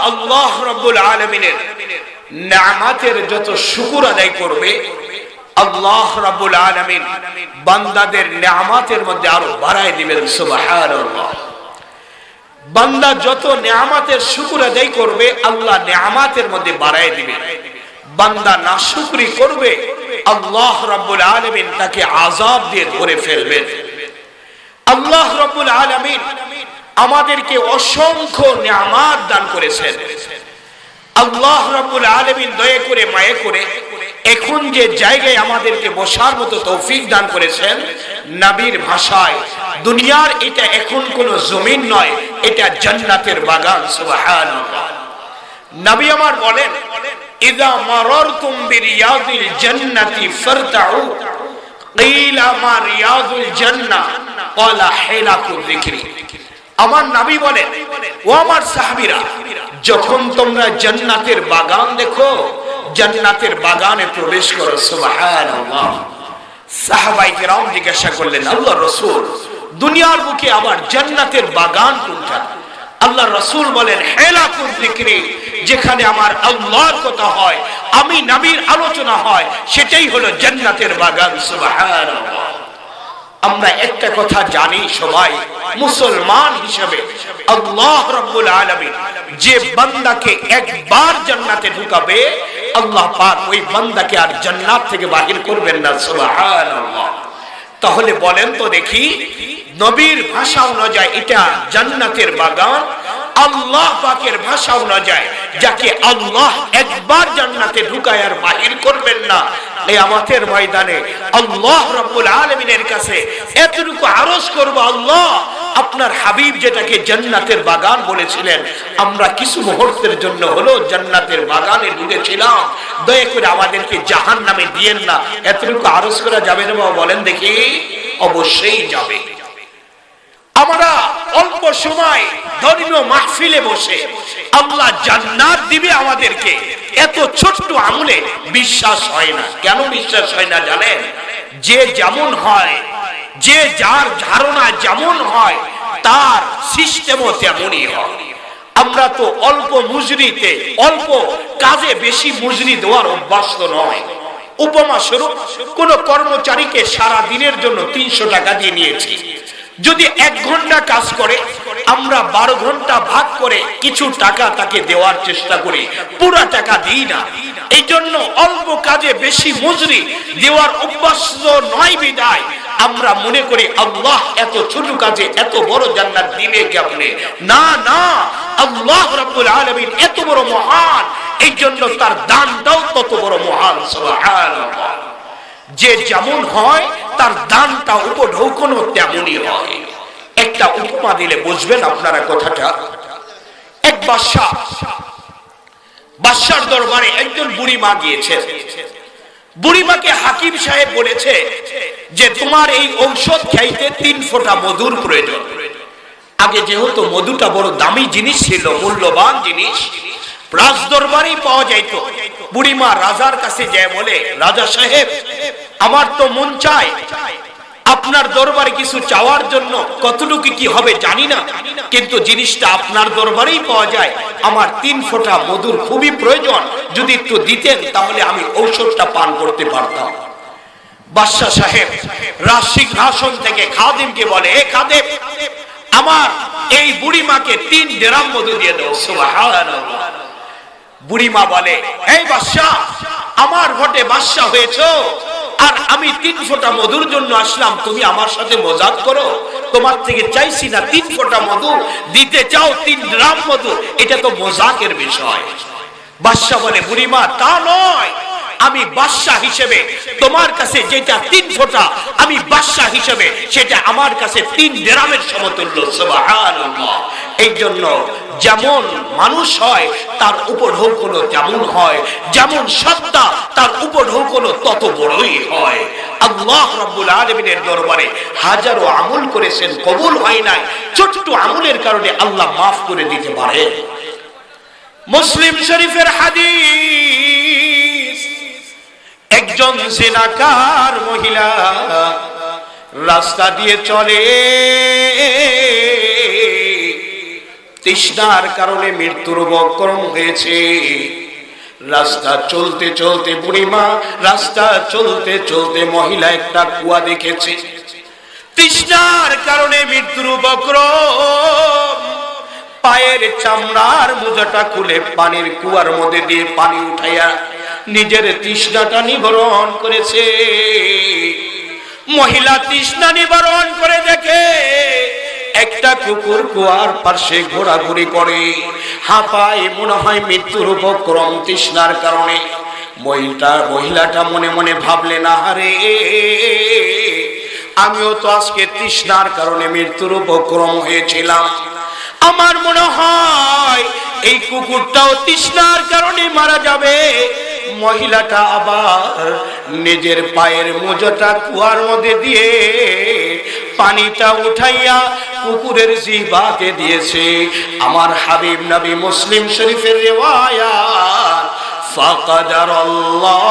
আল্লাহ রাব্বুল আলামিনের নিয়ামতের যত শুকর আদায় করবে, আল্লাহ রাব্বুল আলামিন বান্দাদের নিয়ামতের মধ্যে আরো বাড়ায় দিবেন। সুবহানাল্লাহ। বান্দা যত নিয়ামতের শুকর আদায় করবে, আল্লাহ নিয়ামতের মধ্যে বাড়ায় দিবেন। বান্দা নাশুকরি করবে, আল্লাহ রাব্বুল আলামিন তাকে আযাব দিয়ে ধরে ফেলবেন। আল্লাহ রাব্বুল আলামিন আমাদেরকে অসংখ্য নিয়ামত দান করেছেন। আল্লাহ রাব্বুল আলামিন দয়া করে মায়া করে এখন যে জায়গায় আমাদেরকে বসার মতো তৌফিক দান করেছেন, নবীর ভাষায় দুনিয়ার এটা এখন কোনো জমিন নয়, এটা জান্নাতের বাগান। সুবহানাল্লাহ। নবী আমার বলেন, ইযা মারারতুম বিরিয়াদিল জান্নাতি ফারতাউ কিলা মা রিয়াদুল জান্নাহ ক্বালা হিলাকু যিকরি। আমার নবী বলেন, ও আমার সাহাবীরা, যখন তোমরা জান্নাতের বাগান দেখো, জান্নাতের বাগানে প্রবেশ করো। সুবহানাল্লাহ। সাহাবায়ে কেরাম জিজ্ঞাসা করলেন, আল্লাহর রাসূল, দুনিয়ার বুকে আবার জান্নাতের বাগান কোনটা? আল্লাহ রাসূল বলেন, হিলাকুল যিকরি, যেখানে আমার আল্লাহর কথা হয়, আমি নবীর আলোচনা হয়, সেটাই হলো জান্নাতের বাগান। সুবহানাল্লাহ। আমরা একটা কথা জানি সবাই মুসলমান হিসেবে, আল্লাহ রাব্বুল আলামিন যে বান্দাকে একবার জান্নাতে ঢুকাবে, আল্লাহ পাক ওই বান্দাকে আর জান্নাত থেকে বাহির করবেন না। সুবহানাল্লাহ। তাহলে বলেন তো দেখি, নবীর ভাষা অনুযায়ী এটা জান্নাতের বাগান, আল্লাহ পাকের ভাষা অনুযায়ী যাকে আল্লাহ একবার জান্নাতে ঢুকায় আর বাহির করবেন না, কিয়ামতের ময়দানে আল্লাহ রাব্বুল আলামিনের কাছে এতটুকু আরজ করব, আল্লাহ আপনার হাবিব যেটাকে জান্নাতের বাগান বলেছিলেন, আমরা কিছু মুহূর্তের জন্য হলো জান্নাতের বাগানে ঢুকেছিলাম, দয়া করে আমাদেরকে জাহান্নামে দিয়েন না। এতটুকু আরজ করা যাবে না? বলেন দেখি। অবশ্যই যাবে। আমরা অল্প সময় ধর্মীয় মাহফিলে বসে আল্লাহ জান্নাত দিবে আমাদেরকে, এত ছোট্ট আমলে বিশ্বাস হয় না। কেন বিশ্বাস হয় না জানেন? যে যেমন হয়, যে যার ধারণা যেমন হয়, তার সিস্টেমও তেমনই হয়। আমরা তো অল্প মজুরিতে, অল্প কাজে বেশি মজুরি দেওয়ার অভ্যাস তো নয়। উপমা স্বরূপ, কোন কর্মচারীকে সারা দিনের জন্য 300 টাকা দিয়ে নিয়েছি, যদি 1 ঘন্টা কাজ করে, আমরা 12 ঘন্টা ভাগ করে কিছু টাকা তাকে দেওয়ার চেষ্টা করি, পুরো টাকা দিই না। এই জন্য অল্প কাজে বেশি মজুরি দেওয়ার অভ্যাস নয় বিদায় আমরা মনে করি আল্লাহ এত ছোট কাজে এত বড় জান্নাত দিবে কেমনে? না না, আল্লাহ রাব্বুল আলামিন এত বড় মহান, এই জন্য তার দানটাও তত বড় মহান। সুবহানাল্লাহ। যে যেমন হয় তার দানটা উপঢৌকনও তেমনই হয়। একটা উপমা দিলে বুঝবেন আপনারা কথাটা। এক বাদশার দরবারে একজন বুড়ি মা গিয়েছে। বুড়ি মাকে হাকিম সাহেব বলেছে যে তোমার এই ঔষধ খাইতে 3 ফোঁটা মধুর প্রয়োজন। আগে যেহেতু মধুটা বড় দামি জিনিস ছিল, মূল্যবান জিনিস, রাজ দরবারেই পাওয়া যাইত। বুড়িমা রাজার কাছে যায় বলে, রাজা সাহেব, আমার তো মন চায় আপনার দরবারে কিছু চাওয়ার জন্য, কতটুকু কি হবে জানি না, কিন্তু জিনিসটা আপনার দরবারেই পাওয়া যায়, আমার 3 ফোঁটা মধুর খুবই প্রয়োজন, যদি একটু দিতেন তাহলে আমি ঔষধটা পান করতে পারতাম। বাদশা সাহেব রাজসিংহাসন থেকে খাদেমকে বলে, এ খাদেম, আমার এই বুড়িমাকে 3 দিরহাম মধু দিয়ে দাও। সুবহানাল্লাহ। বুড়িমা বলে, এই বাদশাহ, আমার ভোটে বাদশাহ হয়েছো আর আমি 3 ফোঁটা মধুর জন্য আসলাম, তুমি আমার সাথে মজাক করো? তোমার থেকে চাইছি না 3 ফোঁটা মধু, দিতে চাও 3 দিরহাম মধু, এটা তো মজাকের বিষয়। বাদশাহ বলে, বুড়িমা তা নয়, আমি বাদশাহ হিসেবে তোমার কাছে যেটা 3 ফোঁটা, আমি বাদশাহ হিসেবে সেটা আমার কাছে 3 দিরহামের সমতুল্য। সুবহানাল্লাহ। এই জন্য যেমন মানুষ হয় তার উপঢৌকন তেমন হয়, যেমন সত্তা তার উপঢৌকন তত বড়ই হয়। আল্লাহ রাব্বুল আলামিনের দরবারে হাজারো আমল করেছেন, কবুল হয় নাই, ছোট্ট আমলের কারণে আল্লাহ মাফ করে দিতে পারে। মুসলিম শরীফের হাদিস, একজন জিনাকার মহিলা রাস্তা দিয়ে চলে, তৃষ্ণার কারণে মৃত্যুর উপক্রম হয়েছে। রাস্তা চলতে চলতে বুড়িমা, রাস্তা চলতে চলতে মহিলা একটা কুয়া দেখেছে। তৃষ্ণার কারণে মৃত্যুর উপক্রম, পায়ের চামড়ার মোজাটা খুলে পানির কুয়ার মধ্যে দিয়ে পানি উঠাইয়া নিজের তৃষ্ণাটা নিবারণ করেছে। মহিলা তৃষ্ণা নিবারণ করে দেখে একটা কুকুর কুয়ার পাশে ঘোরাঘুরি করে, হাঁপায়, মনে হয় মৃত্যুর উপক্রম তৃষ্ণার কারণে। মহিলাটা মনে মনে ভাবলেন, আহারে, আমিও তো আজকে তৃষ্ণার কারণে মৃত্যুর উপক্রম হয়েছিলাম। আমার মনে হয় এই কুকুরটাও তৃষ্ণার কারণে মারা যাবে। মহিলাটা আবার নিজের পায়ের মোজাটা কুয়ার মধ্যে দিয়ে পানিটা উঠাইয়া কুকুরের জিহ্বাকে দিয়েছে। আমার হাবিব নবী মুসলিম শরীফের রিওয়ায়াত, ফাকাদারাল্লাহ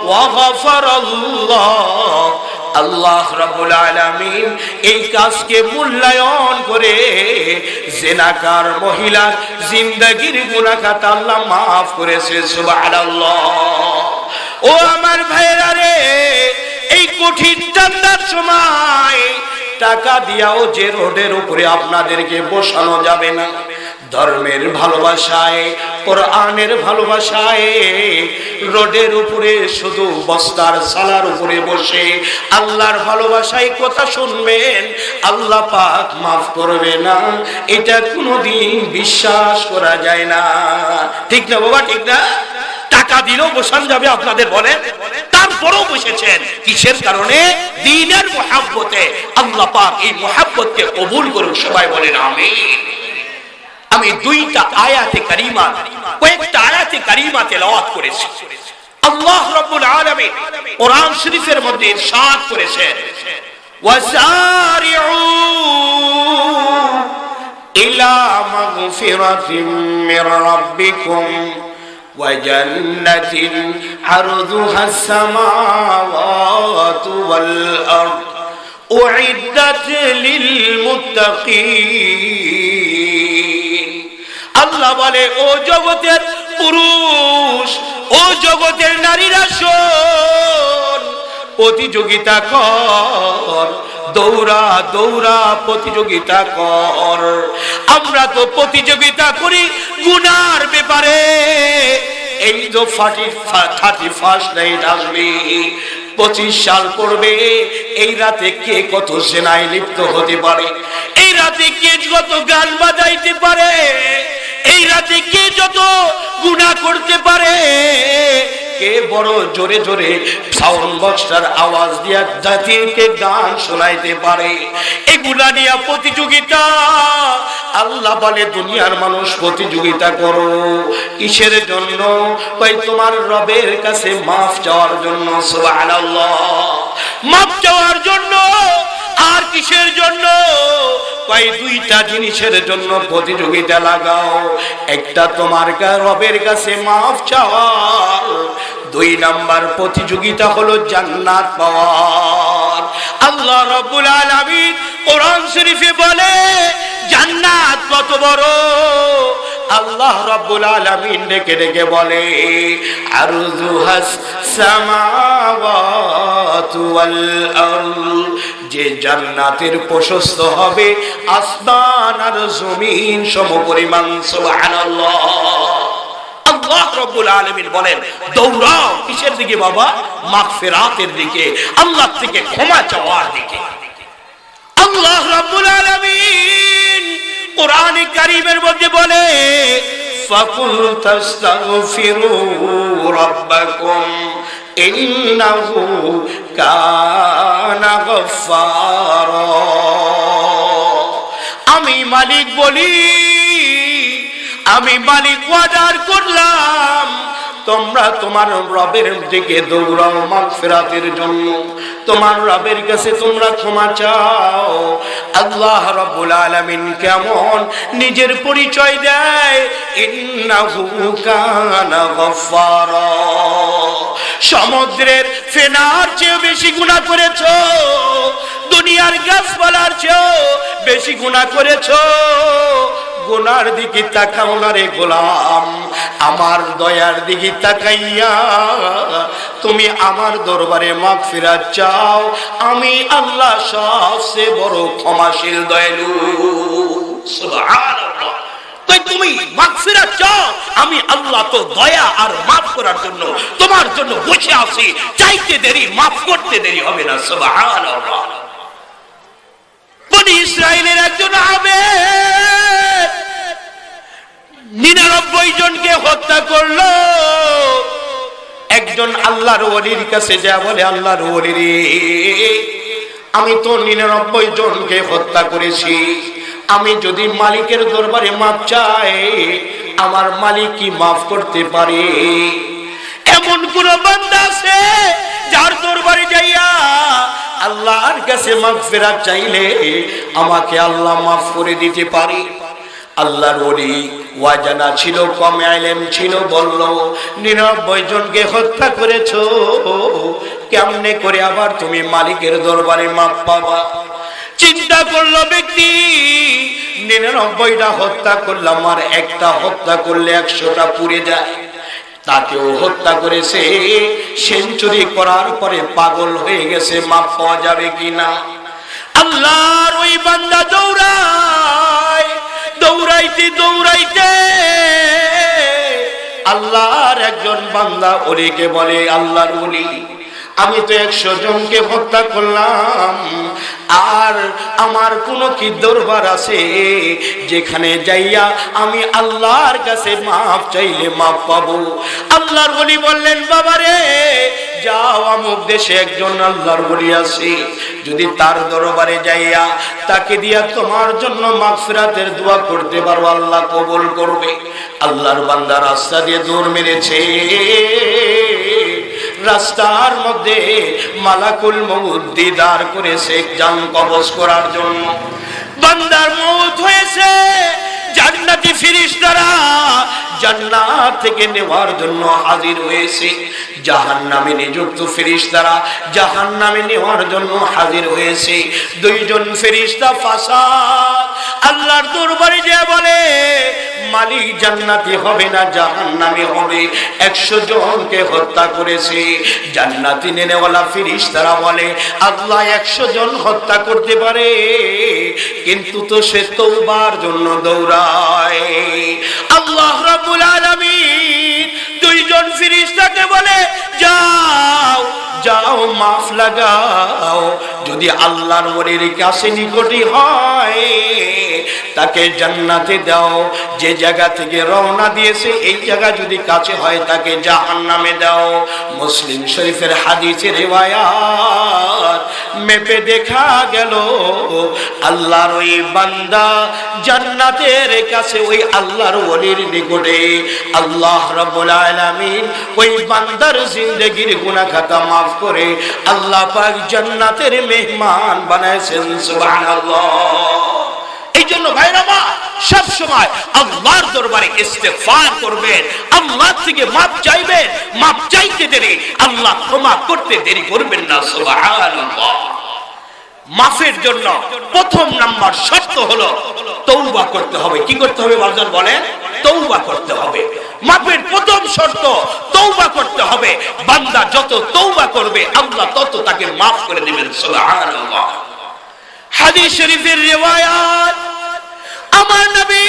ওয়া গাফারাল্লাহ, আল্লাহ রাব্বুল আলামিন এই কাজকে মূল্যায়ন করে জিনাকার মহিলার জিন্দেগীর গুনাহ খাতা আল্লাহ maaf করেছে। সুবহানাল্লাহ। ও আমার ভাইরা রে, এই কঠিন ঠান্ডার সময় টাকা দিয়াও যে রোডের উপরে আপনাদেরকে বসানো যাবে না, ধর্মের ভালোবাসায়, কোরআনের ভালোবাসায় রোডের উপরে শুধু বস্তার সালার উপরে বসে আল্লাহর ভালোবাসায় কথা শুনবেন, আল্লাহ পাক মাফ করবে না, এটা কোনোদিন বিশ্বাস করা যায় না। ঠিক না বাবা, ঠিক না? টাকা দিলেও বসান যাবে আপনাদের বলেন, তারপরেও বসেছেন কিসের কারণে? দ্বীনের মুহাব্বতে। আল্লাহ পাক এই মুহাব্বতকে কবুল করুন, সবাই বলেন আমিন। আমি দুইটা আয়াতে কারিমা, কয়েকটা আয়াতে কারিমা তেলাওয়াত করেছি। আল্লাহ রাব্বুল আলামিন কোরআন শরীফের মধ্যে ইরশাদ করেছেন, ওয়াসারিউ ইলা মাগফিরাতিম মির রাব্বিকুম ওয়া জান্নাতিন আরদুহাস সামাওয়াতু ওয়াল আরদ উইদ্দাত লিল মুত্তাকিন। আল্লাহ বলে, ও জগতের পুরুষ, ও জগতের নারীরা শোন, প্রতিযোগিতা কর, দৌড়া দৌড়া প্রতিযোগিতা কর। আমরা তো প্রতিযোগিতা করি গুনার ব্যাপারে। এই যে 31st নাইট আসবে, 25 সাল পড়বে, এই রাতে কে কত জেনায় লিপ্ত হতে পারে, এই রাতে কে কত গান বাজাইতে পারে, এই রাতে কে যত গুনাহ করতে পারে, কে বড় জোরে জোরে সাউন্ড বক্সটার আওয়াজ দিয়া জাতিকে গান শোনাইতে পারে, এগুলা নিয়ে প্রতিযোগিতা। আল্লাহ বলে, দুনিয়ার মানুষ প্রতিযোগিতা করো কিসের জন্য? ভাই তোমার রবের কাছে মাফ চাওয়ার জন্য। সুবহানাল্লাহ। মাফ চাওয়ার জন্য। আর কিসের জন্য? ভাই দুইটা জিনিসের জন্য প্রতিযোগিতা লাগাও। একটা তোমার রবের কাছে মাফ চাওয়ার, 2 নাম্বার প্রতিযোগিতা হলো জান্নাত পাওয়ার। আল্লাহ রাব্বুল আলামিন কোরআন শরীফে বলে, জান্নাত কত বড়। আল্লাহ রাব্বুল আলামিন ডেকে ডেকে বলে, আরজুহাস সামাওয়াতু ওয়াল আরদ, যে জান্নাতের প্রশস্ত হবে আসমান আর জমিন সমপরিমাণ। সুবহানাল্লাহ। আল্লাহ রাব্বুল আলামিন বলেন, দৌড়াও কিসের দিকে বাবা? মাগফিরাতের দিকে, আল্লাহ থেকে ক্ষমা চাওয়ার দিকে। আল্লাহ রাব্বুল আলামিন কোরআনে কারীমের মধ্যে বলে, ফাকুল তাস্তাগফিরু রাব্বাকুম ইন্নাহু কানা গফফারা। আমি মালিক বলি, আমি মালিক ওয়াদার করলাম, তোমরা তোমার রবের দিকে দৌড়াও মাগফিরাতের জন্য, তোমার রবের কাছে তোমরা ক্ষমা চাও। আল্লাহ রাব্বুল আলামিন কেমন নিজের পরিচয় দেয়, ইন্নাহু কানা গফফারা। সমুদ্রের ফেনার চেয়ে বেশি গুনাহ করেছো, দুনিয়ার গাছপালার চেয়ে বেশি গুনাহ করেছো, গুনার দিকে তাকাও না রে গোলাম, আমার দয়ার দিকে তাকাইয়া তুমি আমার দরবারে মাগফিরাত চাও। আমি আল্লাহ সবচেয়ে বড় ক্ষমাশীল দয়ালু। সুবহানাল্লাহ। তুমি মাগফিরাত চাও, আমি আল্লাহ তো দয়া আর মাফ করার জন্য তোমার জন্য বসে আছি। চাইতে দেরি, মাফ করতে দেরি হবে না। সুবহানাল্লাহ। বনি ইসরাইলের একজন আবেদ 99 জনকে হত্যা করলো। একজন আল্লাহর ওলির কাছে যা বলে, আল্লাহর ওলি রে, আমি তো 99 জনকে হত্যা করেছি, আমি যদি মালিকের দরবারে মাপ চাই, আমার মালিক কি মাফ করতে পারে? এমন কোন বান্দা আছে যার দরবারে যাইয়া আল্লাহর কাছে মাগফিরাত চাইলে আমাকে আল্লাহ মাফ করে দিতে পারে? আল্লাহর ওলি ওয়াজানা ছিল, কম ইলম ছিল, বলল 99 জনকে হত্যা করেছো, কেমনে করে আবার তুমি মালিকের দরবারে মাপ পাবা? চিন্তা করলো ব্যক্তি, 99টা হত্যা করলাম, আর একটা হত্যা করলে 100টা পুড়ে যায়। তাকেও হত্যা করেছে, সেঞ্চুরি করার পরে পাগল হয়ে গেছে, মাপ পাওয়া যাবে কিনা? আল্লাহর ওই বান্দা দৌড়ায়, দৌড়াইতে দৌড়াইতে আল্লাহর একজন বান্দা ওলিকে বলে, আল্লাহর ওলি, আমি তো 100 জনকে হত্যা করলাম, আর আমার কোনো কি দরবার আছে যেখানে যাইয়া আমি আল্লাহর কাছে মাফ চাইলে মাফ পাবো? আল্লাহর ওলি বললেন, বাবারে যাও, আমুক দেশে একজন আল্লাহর ওলি আছে, যদি তার দরবারে যাইয়া তাকে দিয়া তোমার জন্য মাগফিরাতের দোয়া করতে পারো, আল্লাহ কবুল করবে। আল্লাহর বান্দা রাস্তা দিয়ে দৌড় মেরেছে। রাস্তার মধ্যে মালাকুল মউত দিদার করেছে জান কবজ করার জন্য। বান্দার মউত হয়েছে, জান্নাতি ফেরেশতারা জান্নাত থেকে নেওয়ার জন্য হাজির হয়েছে। জাহান্নামে নিযুক্ত ফেরেশতারা জাহান্নামে নেওয়ার জন্য হাজির হয়েছে। 2 জন ফেরেশতা ফাসাদ আল্লাহর দরবারে যে বলে, মালিক জান্নাতি হবে না, জাহান্নামী হবে, 100 জনকে হত্যা করেছে। জান্নাতি নেনেওয়ালা ফেরেশতারা বলে, আল্লাহ 100 জন হত্যা করতে পারে, কিন্তু তো সে তওবার জন্য দৌড়ায়। আল্লাহ রাব্বুল আলামিন 2 জন ফেরেশতাকে বলে, যাও যাও, মাফ লাগাও, যদি আল্লাহর ওলির কাছে নিকটই হয় তাকে জান্নাতে দাও, যে জায়গা থেকে রওনা দিয়েছে এই জায়গা যদি কাছে হয় তাকে জাহান্নামে দাও। মুসলিম শরীফের হাদিসের রিওয়ায়াত মেপে দেখা গেল, আল্লাহর ওই বান্দা জান্নাতের কাছে, ওই আল্লাহর ওলির নিকটে আল্লাহ রাব্বুল আলামিন ওই বান্দার জিন্দেগির গুনাহ খাতা মাফ করে আল্লাহ পাক জান্নাতের মেহমান বানাইছেন। সুবহানাল্লাহ। এই জন্য ভাইরা আমার, সব সময় আল্লাহর দরবারে ইস্তেগফার করবেন, আল্লাহ থেকে মাফ চাইবেন। মাফ চাইতে দেরি, আল্লাহ ক্ষমা করতে দেরি করবেন না। সুবহানাল্লাহ। মাফের জন্য প্রথম নাম্বার শর্ত হলো তওবা করতে হবে। কি করতে হবে বাজার বলেন? তওবা করতে হবে। মাফের প্রথম শর্ত তওবা করতে হবে। বান্দা যত তওবা করবে আল্লাহ তত তাকে মাফ করে দিবেন। সুবহানাল্লাহ। হাদিস শরীফের রিওয়ায়াত, আমার নবী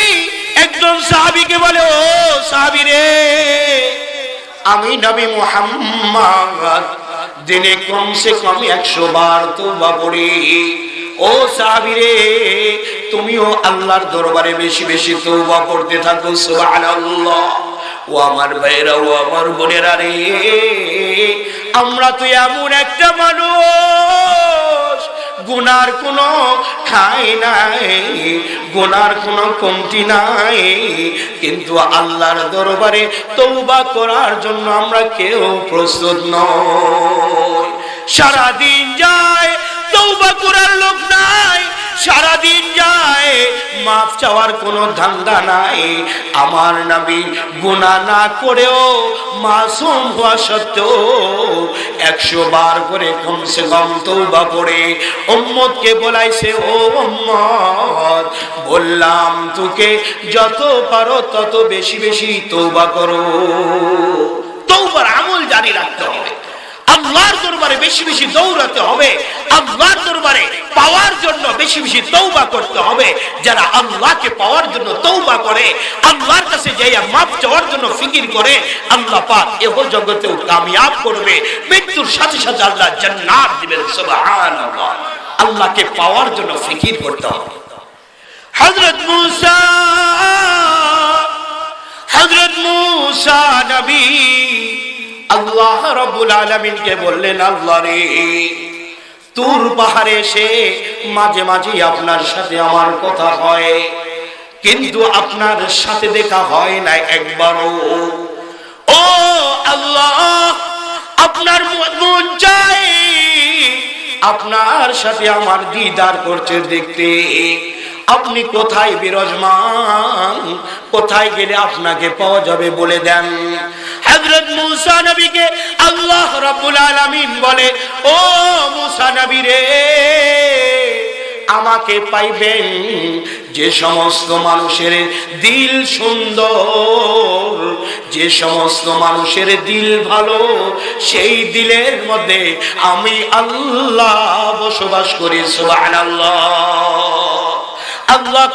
একজন সাহাবীকে বলে, ও সাহাবী রে, আমি নবী মুহাম্মদ দিনে কমসে কম 100 বার তওবা পড়ি। ও সাহাবী রে, তুমিও আল্লাহর দরবারে বেশি বেশি তওবা করতে থাকো। সুবহানাল্লাহ। ও আমার ভাইরা, ও আমার বোনেরা রে, আমরা তো এমন একটা মানুষ, গুনার কোনো ঠাঁই নাই, গুনার কোনো কমতি নাই, কিন্তু আল্লাহর দরবারে তওবা করার জন্য আমরা কেউ প্রস্তুত নই। সারা দিন যায়, তওবা করার লোক নাই, সারাদিন যায়, মাফ চাওয়ার কোনো ধান্দা নাই। আমার নবী গুনাহ না করেও মাসুম হওয়া সত্ত্বেও 100 বার করে কমসে কম তওবা করে উম্মতকে বলাইছে, ও উম্মত বললাম তোকে যত পারো তত বেশি বেশি তওবা করো। তওবার আমল জারি রাখতে হবে, আল্লাহর দরবারে বেশি বেশি দৌড়াতে হবে, আল্লাহর দরবারে পাওয়ার জন্য বেশি বেশি তওবা করতে হবে। যারা আল্লাহকে পাওয়ার জন্য তওবা করে, আল্লাহর কাছে যাইয়া মাফ চাওয়ার জন্য ফিকির করে, আল্লাহ পাক এহ জগতেও কামিয়াব করবে, মৃত্যুর সাথে সাথে আল্লাহ জান্নাত দিবেন। সুবহানাল্লাহ। আল্লাহকে পাওয়ার জন্য ফিকির করতে হবে। হযরত মূসা নবী আল্লাহ রাব্বুল আলামিনকে বললেন, আল্লাহ রে, তুর পাহাড়ে এসে মাঝে মাঝে আপনার সাথে আমার কথা হয়, কিন্তু আপনার সাথে দেখা হয় না একবারও। ও আল্লাহ, আপনার মন চায় আপনার সাথে আমার দিদার করছে দেখতে। আপনি কোথায় বিরাজমান, কোথায় গেলে আপনাকে পাওয়া যাবে বলে দেন। হযরত মূসা নবীকে আল্লাহ রাব্বুল আলামিন বলে, ও মূসা নবী রে, আমাকে পাইবেন যে সমস্ত মানুষের দিল সুন্দর, যে সমস্ত মানুষের দিল ভালো, সেই দিলের মধ্যে আমি আল্লাহ বসবাস করি। সুবহানাল্লাহ। আল্লাহ